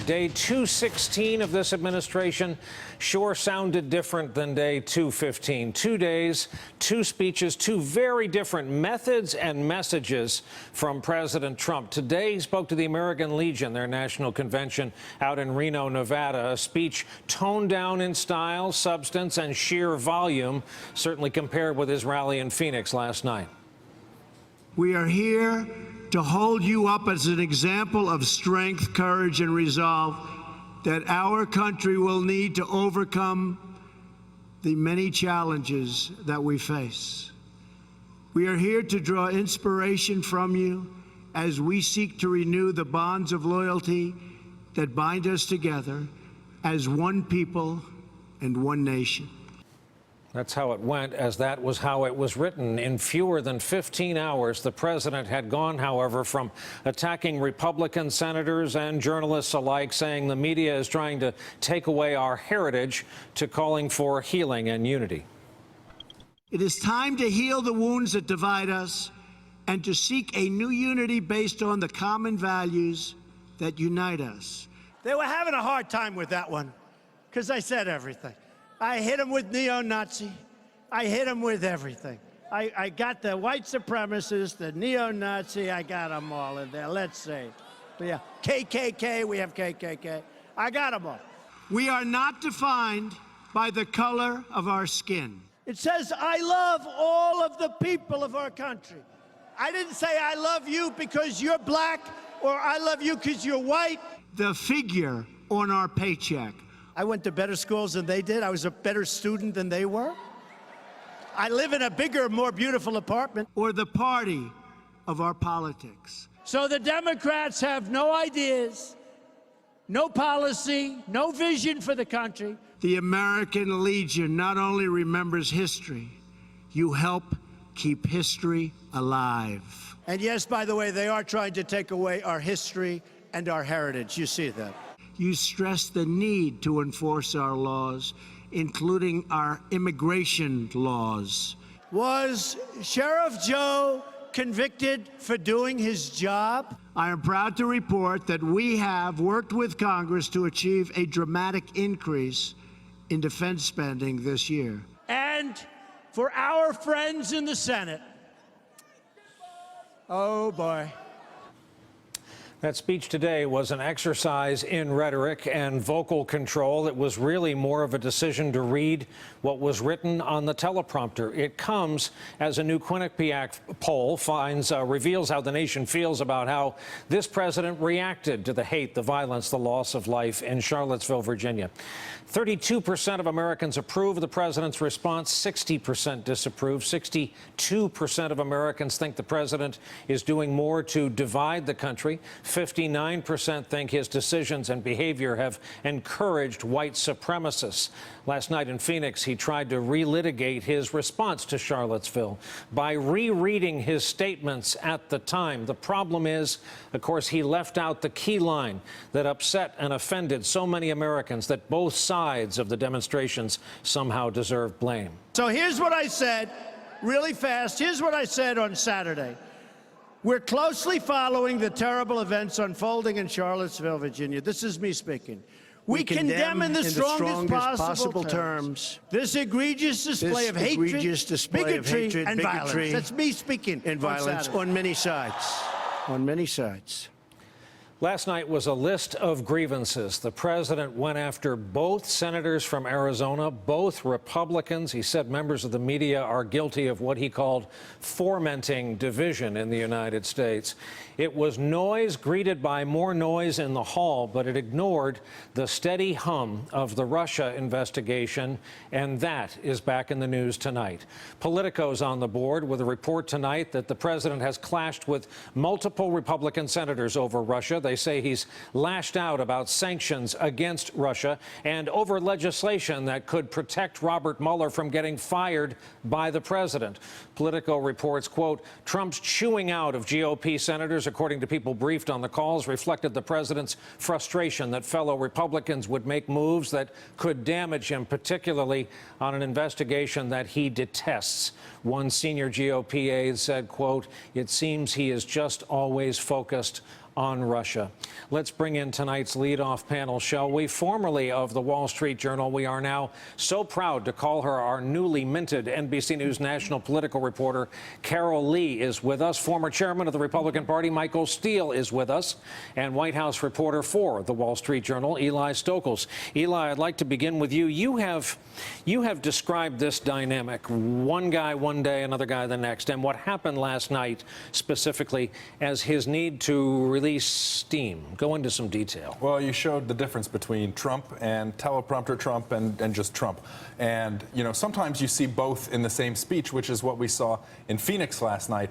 Day 216 of this administration sure sounded different than day 215. 2 days, two speeches, two very different methods and messages from President Trump. Today, he spoke to the American Legion, their national convention out in Reno, Nevada. A speech toned down in style, substance, and sheer volume, certainly compared with his rally in Phoenix last night. We are here to hold you up as an example of strength, courage, and resolve that our country will need to overcome the many challenges that we face. We are here to draw inspiration from you as we seek to renew the bonds of loyalty that bind us together as one people and one nation. That's how it went, as that was how it was written. In fewer than 15 hours, the president had gone, however, from attacking Republican senators and journalists alike, saying the media is trying to take away our heritage, to calling for healing and unity. It is time to heal the wounds that divide us and to seek a new unity based on the common values that unite us. They were having a hard time with that one because I said everything. I hit him with neo-Nazi. I hit him with everything. I got the white supremacists, the neo-Nazi, I got them all in there, let's see. But yeah, KKK, we have KKK. I got them all. We are not defined by the color of our skin. It says, I love all of the people of our country. I didn't say I love you because you're black or I love you because you're white. The figure on our paycheck. I went to better schools than they did. I was a better student than they were. I live in a bigger, more beautiful apartment. Or the party of our politics. So the Democrats have no ideas, no policy, no vision for the country. The American Legion not only remembers history, you help keep history alive. And yes, by the way, they are trying to take away our history and our heritage. You see that. You stress the need to enforce our laws, including our immigration laws. Was Sheriff Joe convicted for doing his job? I am proud to report that we have worked with Congress to achieve a dramatic increase in defense spending this year. And for our friends in the Senate, oh boy. That speech today was an exercise in rhetoric and vocal control. It was really more of a decision to read what was written on the teleprompter. It comes as a new Quinnipiac poll reveals how the nation feels about how this president reacted to the hate, the violence, the loss of life in Charlottesville, Virginia. 32% of Americans approve of the president's response, 60% disapprove. 62% of Americans think the president is doing more to divide the country. 59% think his decisions and behavior have encouraged white supremacists. Last night in Phoenix, he tried to relitigate his response to Charlottesville by rereading his statements at the time. The problem is, of course, he left out the key line that upset and offended so many Americans that both sides of the demonstrations somehow deserve blame. So here's what I said, really fast. Here's what I said on Saturday. We're closely following the terrible events unfolding in Charlottesville, Virginia. This is me speaking. We condemn in the strongest possible terms this egregious display of hatred, bigotry, and violence. That's me speaking. And violence on many sides. On many sides. Last night was a list of grievances. The president went after both senators from Arizona, both Republicans. He said members of the media are guilty of what he called fomenting division in the United States. It was noise greeted by more noise in the hall, but it ignored the steady hum of the Russia investigation, and that is back in the news tonight. Politico's on the board with a report tonight that the president has clashed with multiple Republican senators over Russia. They say he's lashed out about sanctions against Russia and over legislation that could protect Robert Mueller from getting fired by the president. Politico reports, quote, Trump's chewing out of GOP senators, according to people briefed on the calls, reflected the president's frustration that fellow Republicans would make moves that could damage him, particularly on an investigation that he detests. One senior GOP aide said, quote, it seems he is just always focused on Russia. Let's bring in tonight's leadoff panel, shall we? Formerly of the Wall Street Journal, we are now so proud to call her our newly minted NBC News national political reporter. Carol Lee is with us. Former chairman of the Republican Party, Michael Steele, is with us. And White House reporter for the Wall Street Journal, Eli Stokols. Eli, I'd like to begin with you. You have described this dynamic, one guy one day, another guy the next, and what happened last night specifically as his need to release steam. Go into some detail. Well, you showed the difference between Trump and teleprompter Trump and just Trump. And, you know, sometimes you see both in the same speech, which is what we saw in Phoenix last night.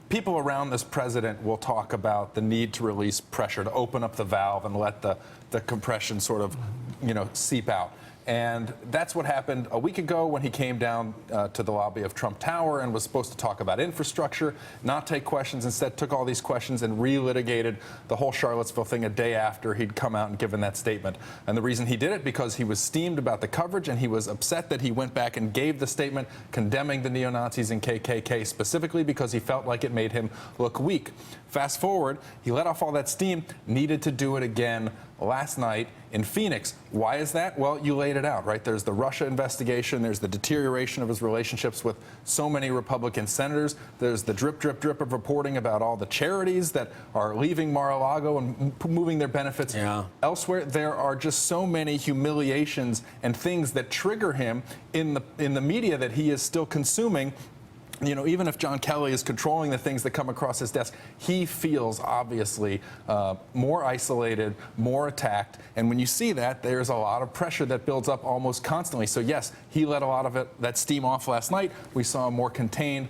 People around this president will talk about the need to release pressure, to open up the valve and let the compression sort of, you know, seep out. And that's what happened a week ago when he came down to the lobby of Trump Tower and was supposed to talk about infrastructure, not take questions, instead took all these questions and relitigated the whole Charlottesville thing a day after he'd come out and given that statement. And the reason he did it, because he was steamed about the coverage and he was upset that he went back and gave the statement condemning the neo-Nazis and KKK specifically because he felt like it made him look weak. Fast forward, he let off all that steam, needed to do it again last night in Phoenix. Why is that? Well, you laid it out, right? There's the Russia investigation. There's the deterioration of his relationships with so many Republican senators. There's the drip, drip, drip of reporting about all the charities that are leaving Mar-a-Lago and moving their benefits elsewhere. There are just so many humiliations and things that trigger him in the media that he is still consuming. You know, even if John Kelly is controlling the things that come across his desk, he feels obviously more isolated, more attacked. And when you see that, there's a lot of pressure that builds up almost constantly. So yes, he let a lot of that steam off last night. We saw him more contained,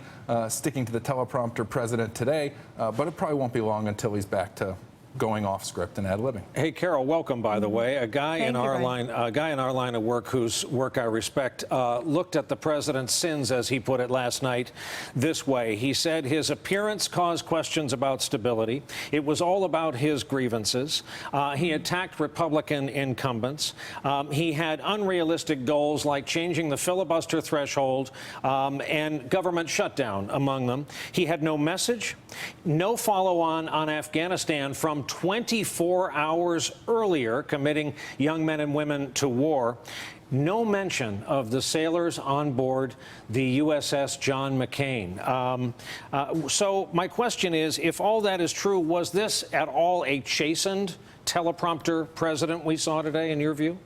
sticking to the teleprompter president today. But it probably won't be long until he's back to going off script and ad-libbing. Hey, Carol, welcome, by the way. A guy in our line of work, whose work I respect, looked at the president's sins, as he put it last night, this way. He said his appearance caused questions about stability. It was all about his grievances. He attacked Republican incumbents. He had unrealistic goals like changing the filibuster threshold and government shutdown among them. He had no message, no follow-on on Afghanistan from 24 hours earlier, committing young men and women to war. No mention of the sailors on board the USS John McCain. So my question is, if all that is true, was this at all a chastened teleprompter president we saw today, in your view?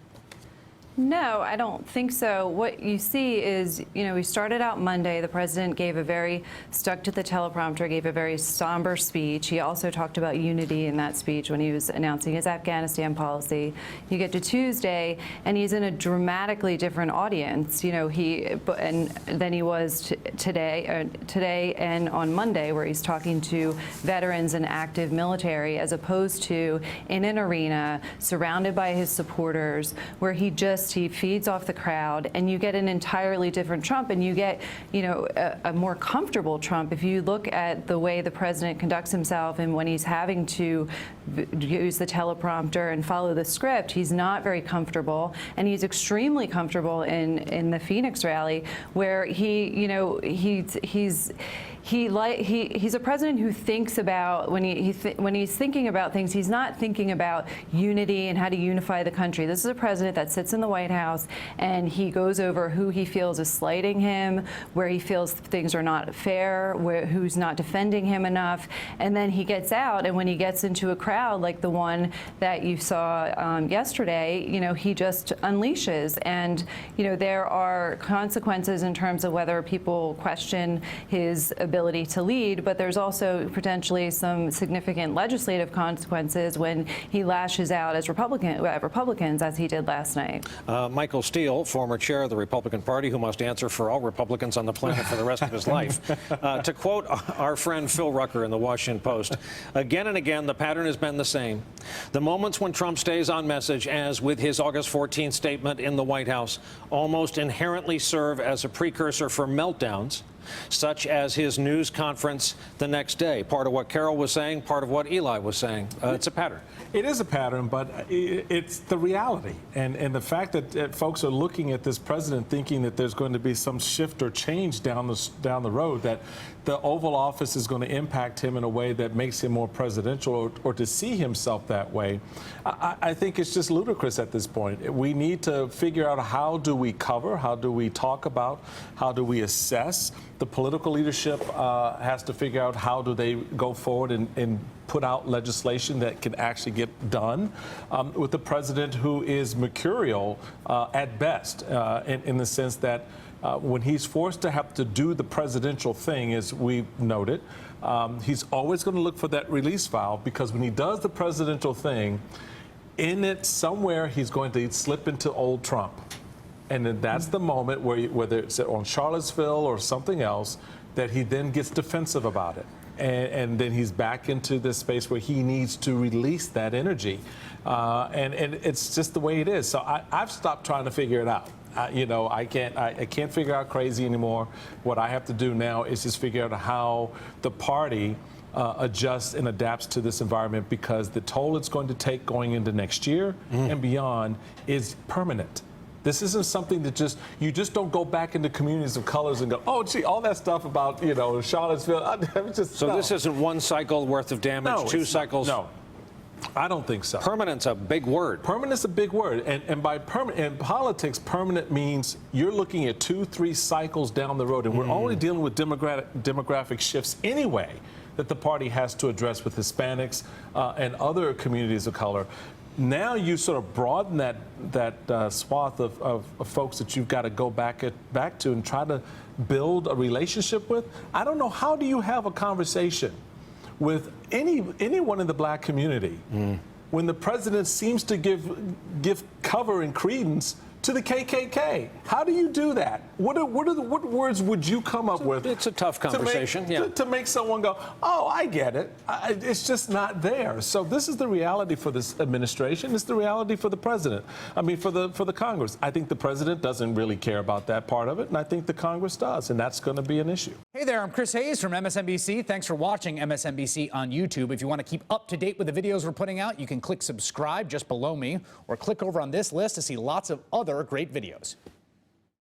No, I don't think so. What you see is, you know, we started out Monday. The president gave a very stuck to the teleprompter, gave a very somber speech. He also talked about unity in that speech when he was announcing his Afghanistan policy. You get to Tuesday, and he's in a dramatically different audience, you know, than he was today and on Monday, where he's talking to veterans and active military, as opposed to in an arena surrounded by his supporters, where he feeds off the crowd, and you get an entirely different Trump, and you get, you know, a more comfortable Trump. If you look at the way the president conducts himself and when he's having to use the teleprompter and follow the script, he's not very comfortable, and he's extremely comfortable in the Phoenix rally, where he, you know, he's a president who thinks about, when he's thinking about things, he's not thinking about unity and how to unify the country. This is a president that sits in the White House and he goes over who he feels is slighting him, where he feels things are not fair, who's not defending him enough, and then he gets out, and when he gets into a crowd like the one that you saw yesterday, you know, he just unleashes. And, you know, there are consequences in terms of whether people question his ability to lead, but there's also potentially some significant legislative consequences when he lashes out at Republicans, as he did last night. Michael Steele, former chair of the Republican Party, who must answer for all Republicans on the planet for the rest of his life. To quote our friend Phil Rucker in the Washington Post, again and again, the pattern has been the same. The moments when Trump stays on message, as with his August 14th statement in the White House, almost inherently serve as a precursor for meltdowns such as his news conference the next day. Part of what Carol was saying, part of what Eli was saying. It's a pattern. It is a pattern, but it's the reality. And the fact that folks are looking at this president thinking that there's going to be some shift or change down the road, that the Oval Office is going to impact him in a way that makes him more presidential, or to see himself that way, I think it's just ludicrous at this point. We need to figure out, how do we cover, how do we talk about, how do we assess? The political leadership has to figure out how do they go forward and put out legislation that can actually get done, with the president who is mercurial at best, in the sense that when he's forced to have to do the presidential thing, as we've noted, he's always going to look for that release valve, because when he does the presidential thing, in it somewhere he's going to slip into old Trump. And then that's the moment where, whether it's on Charlottesville or something else, that he then gets defensive about it. And then he's back into this space where he needs to release that energy. And it's just the way it is. So I've stopped trying to figure it out. I can't figure out crazy anymore. What I have to do now is just figure out how the party adjusts and adapts to this environment, because the toll it's going to take going into next year and beyond is permanent. This isn't something that you just don't go back into communities of colors and go, oh, gee, all that stuff about, Charlottesville. So this isn't one cycle worth of damage, No, two cycles? No, I don't think so. Permanent's a big word. Permanent's a big word. And by permanent, in politics, permanent means you're looking at 2-3 cycles down the road. And we're already dealing with demographic shifts anyway that the party has to address with Hispanics and other communities of color. Now you sort of broaden that swath of folks that you've got to go back to and try to build a relationship with. I don't know, how do you have a conversation with anyone in the black community when the president seems to give cover and credence to the KKK? How do you do that? What words would you come up with? It's a tough conversation, to make someone go, oh, I get it. It's just not there. So this is the reality for this administration. It's the reality for the president. I mean, for the Congress. I think the president doesn't really care about that part of it, and I think the Congress does, and that's going to be an issue. Hey there, I'm Chris Hayes from MSNBC. Thanks for watching MSNBC on YouTube. If you want to keep up to date with the videos we're putting out, you can click subscribe just below me, or click over on this list to see lots of other great videos.